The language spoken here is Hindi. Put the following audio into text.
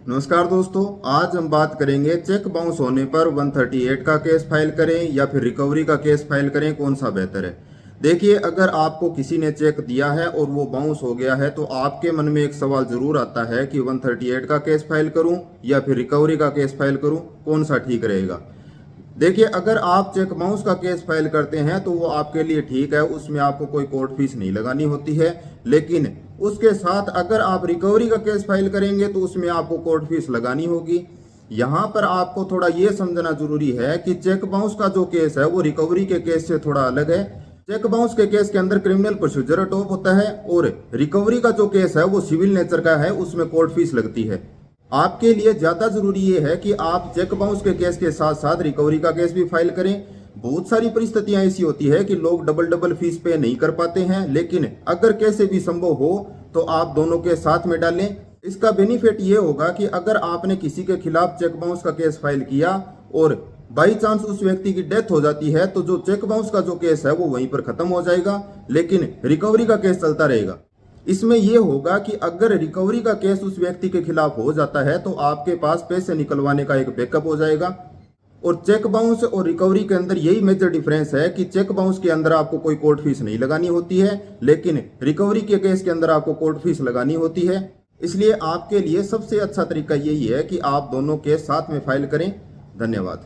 नमस्कार दोस्तों, आज हम बात करेंगे चेक बाउंस होने पर 138 का केस फाइल करें या फिर रिकवरी का केस फाइल करें, कौन सा बेहतर है। देखिए, अगर आपको किसी ने चेक दिया है और वो बाउंस हो गया है तो आपके मन में एक सवाल जरूर आता है कि 138 का केस फाइल करूं या फिर रिकवरी का केस फाइल करूं, कौन सा ठीक रहेगा। देखिए, अगर आप चेक बाउंस का केस फाइल करते हैं तो वो आपके लिए ठीक है, उसमें आपको कोई कोर्ट फीस नहीं लगानी होती है। लेकिन उसके साथ अगर आप रिकवरी का केस फाइल करेंगे तो उसमें आपको कोर्ट फीस लगानी होगी। यहाँ पर आपको थोड़ा ये समझना जरूरी है कि चेक बाउंस का जो केस है वो रिकवरी के केस से थोड़ा अलग है। चेक बाउंस के केस के अंदर क्रिमिनल प्रोसीजर टॉप होता है और रिकवरी का जो केस है वो सिविल नेचर का है, उसमें कोर्ट फीस लगती है। आपके लिए ज्यादा जरूरी ये है कि आप चेक बाउंस के केस के साथ साथ रिकवरी का केस भी फाइल करें। बहुत सारी परिस्थितियां ऐसी होती है कि लोग डबल डबल फीस पे नहीं कर पाते हैं, लेकिन अगर कैसे भी संभव हो तो आप दोनों के साथ में डालें। इसका बेनिफिट ये होगा कि अगर आपने किसी के खिलाफ चेक बाउंस का केस फाइल किया और बाई चांस उस व्यक्ति की डेथ हो जाती है तो जो चेक बाउंस का जो केस है वो वहीं पर खत्म हो जाएगा, लेकिन रिकवरी का केस चलता रहेगा। इसमें यह होगा कि अगर रिकवरी का केस उस व्यक्ति के खिलाफ हो जाता है तो आपके पास पैसे निकलवाने का एक बैकअप हो जाएगा। और चेक बाउंस और रिकवरी के अंदर यही मेजर डिफरेंस है कि चेक बाउंस के अंदर आपको कोई कोर्ट फीस नहीं लगानी होती है, लेकिन रिकवरी के केस के अंदर आपको कोर्ट फीस लगानी होती है। इसलिए आपके लिए सबसे अच्छा तरीका यही है कि आप दोनों केस साथ में फाइल करें। धन्यवाद।